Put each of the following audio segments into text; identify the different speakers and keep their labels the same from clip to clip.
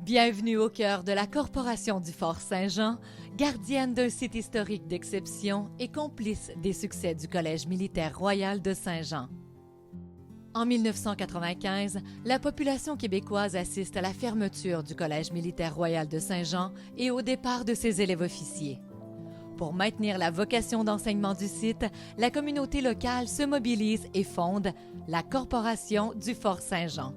Speaker 1: Bienvenue au cœur de la Corporation du Fort Saint-Jean, gardienne d'un site historique d'exception et complice des succès du Collège militaire royal de Saint-Jean. En 1995, la population québécoise assiste à la fermeture du Collège militaire royal de Saint-Jean et au départ de ses élèves officiers. Pour maintenir la vocation d'enseignement du site, la communauté locale se mobilise et fonde la Corporation du Fort Saint-Jean.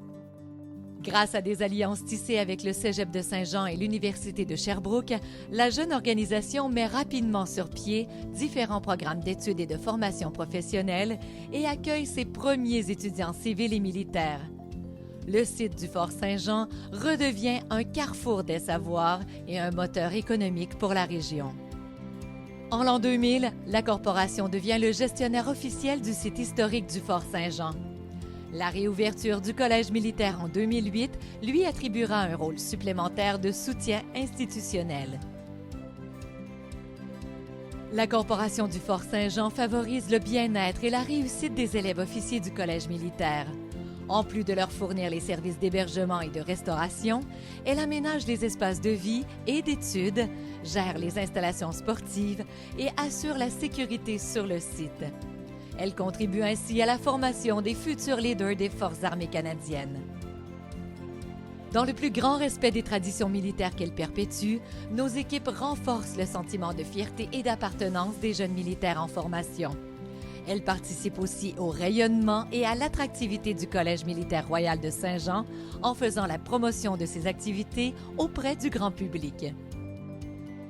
Speaker 1: Grâce à des alliances tissées avec le Cégep de Saint-Jean et l'Université de Sherbrooke, la jeune organisation met rapidement sur pied différents programmes d'études et de formation professionnelle et accueille ses premiers étudiants civils et militaires. Le site du Fort Saint-Jean redevient un carrefour des savoirs et un moteur économique pour la région. En l'an 2000, la corporation devient le gestionnaire officiel du site historique du Fort Saint-Jean. La réouverture du Collège militaire en 2008 lui attribuera un rôle supplémentaire de soutien institutionnel. La Corporation du Fort Saint-Jean favorise le bien-être et la réussite des élèves officiers du Collège militaire. En plus de leur fournir les services d'hébergement et de restauration, elle aménage les espaces de vie et d'études, gère les installations sportives et assure la sécurité sur le site. Elle contribue ainsi à la formation des futurs leaders des Forces armées canadiennes. Dans le plus grand respect des traditions militaires qu'elle perpétue, nos équipes renforcent le sentiment de fierté et d'appartenance des jeunes militaires en formation. Elle participe aussi au rayonnement et à l'attractivité du Collège militaire royal de Saint-Jean en faisant la promotion de ses activités auprès du grand public.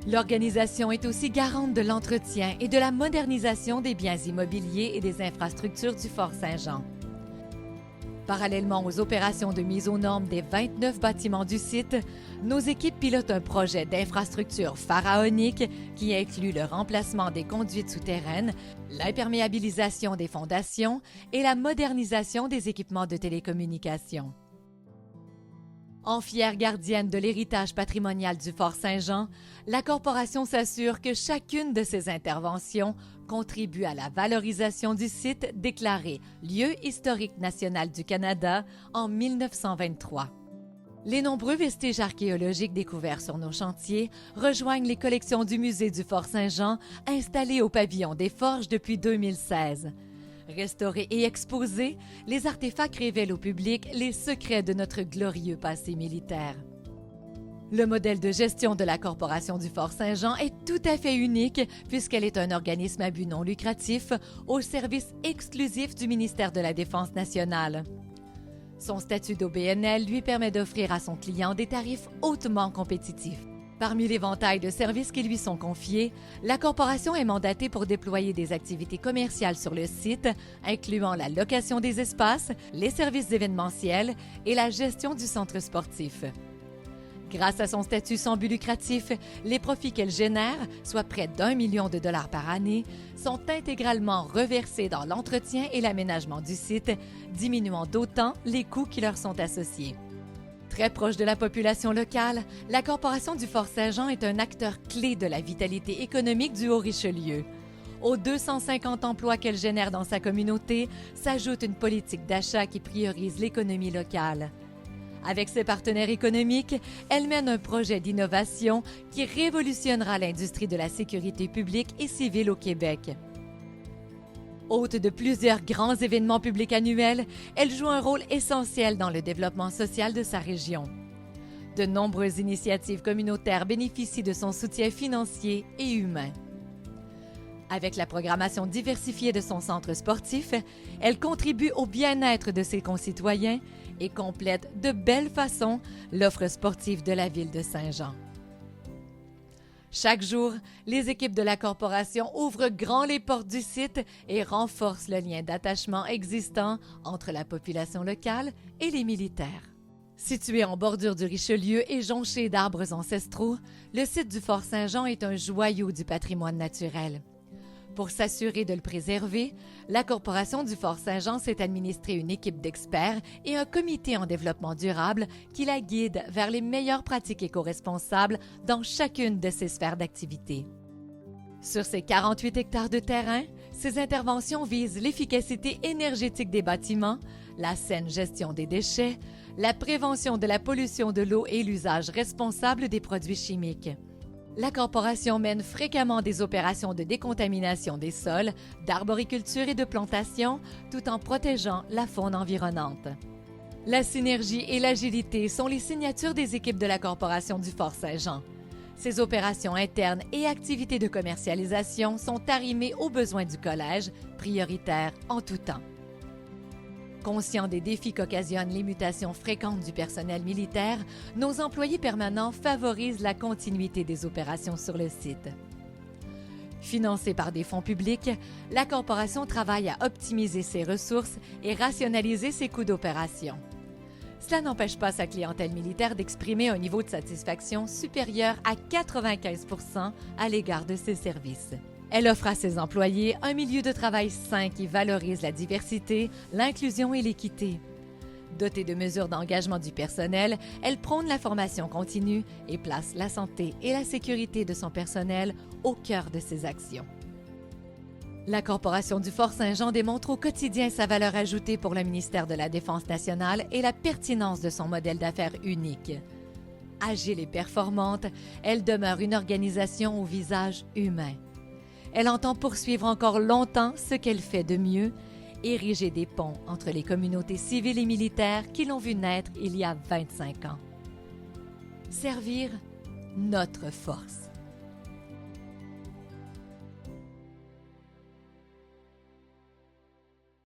Speaker 1: L'organisation est aussi garante de l'entretien et de la modernisation des biens immobiliers et des infrastructures du Fort Saint-Jean. Parallèlement aux opérations de mise aux normes des 29 bâtiments du site, nos équipes pilotent un projet d'infrastructure pharaonique qui inclut le remplacement des conduites souterraines, l'imperméabilisation des fondations et la modernisation des équipements de télécommunications. En fière gardienne de l'héritage patrimonial du Fort Saint-Jean, la Corporation s'assure que chacune de ses interventions contribue à la valorisation du site déclaré Lieu historique national du Canada en 1923. Les nombreux vestiges archéologiques découverts sur nos chantiers rejoignent les collections du Musée du Fort Saint-Jean installé au pavillon des Forges depuis 2016. Restaurés et exposés, les artefacts révèlent au public les secrets de notre glorieux passé militaire. Le modèle de gestion de la Corporation du Fort Saint-Jean est tout à fait unique puisqu'elle est un organisme à but non lucratif au service exclusif du ministère de la Défense nationale. Son statut d'OBNL lui permet d'offrir à son client des tarifs hautement compétitifs. Parmi l'éventail de services qui lui sont confiés, la Corporation est mandatée pour déployer des activités commerciales sur le site, incluant la location des espaces, les services événementiels et la gestion du centre sportif. Grâce à son statut sans but lucratif, les profits qu'elle génère, soit près d'1 million de dollars par année, sont intégralement reversés dans l'entretien et l'aménagement du site, diminuant d'autant les coûts qui leur sont associés. Très proche de la population locale, la Corporation du Fort Saint-Jean est un acteur clé de la vitalité économique du Haut-Richelieu. Aux 250 emplois qu'elle génère dans sa communauté s'ajoute une politique d'achat qui priorise l'économie locale. Avec ses partenaires économiques, elle mène un projet d'innovation qui révolutionnera l'industrie de la sécurité publique et civile au Québec. Hôte de plusieurs grands événements publics annuels, elle joue un rôle essentiel dans le développement social de sa région. De nombreuses initiatives communautaires bénéficient de son soutien financier et humain. Avec la programmation diversifiée de son centre sportif, elle contribue au bien-être de ses concitoyens et complète de belle façon l'offre sportive de la ville de Saint-Jean. Chaque jour, les équipes de la Corporation ouvrent grand les portes du site et renforcent le lien d'attachement existant entre la population locale et les militaires. Situé en bordure du Richelieu et jonché d'arbres ancestraux, le site du Fort Saint-Jean est un joyau du patrimoine naturel. Pour s'assurer de le préserver, la Corporation du Fort Saint-Jean s'est administrée une équipe d'experts et un comité en développement durable qui la guide vers les meilleures pratiques éco-responsables dans chacune de ses sphères d'activité. Sur ces 48 hectares de terrain, ces interventions visent l'efficacité énergétique des bâtiments, la saine gestion des déchets, la prévention de la pollution de l'eau et l'usage responsable des produits chimiques. La corporation mène fréquemment des opérations de décontamination des sols, d'arboriculture et de plantation, tout en protégeant la faune environnante. La synergie et l'agilité sont les signatures des équipes de la Corporation du Fort-Saint-Jean. Ces opérations internes et activités de commercialisation sont arrimées aux besoins du collège, prioritaires en tout temps. Conscients des défis qu'occasionnent les mutations fréquentes du personnel militaire, nos employés permanents favorisent la continuité des opérations sur le site. Financée par des fonds publics, la Corporation travaille à optimiser ses ressources et rationaliser ses coûts d'opération. Cela n'empêche pas sa clientèle militaire d'exprimer un niveau de satisfaction supérieur à 95 % à l'égard de ses services. Elle offre à ses employés un milieu de travail sain qui valorise la diversité, l'inclusion et l'équité. Dotée de mesures d'engagement du personnel, elle prône la formation continue et place la santé et la sécurité de son personnel au cœur de ses actions. La Corporation du Fort-Saint-Jean démontre au quotidien sa valeur ajoutée pour le ministère de la Défense nationale et la pertinence de son modèle d'affaires unique. Agile et performante, elle demeure une organisation au visage humain. Elle entend poursuivre encore longtemps ce qu'elle fait de mieux, ériger des ponts entre les communautés civiles et militaires qui l'ont vu naître il y a 25 ans. Servir notre force.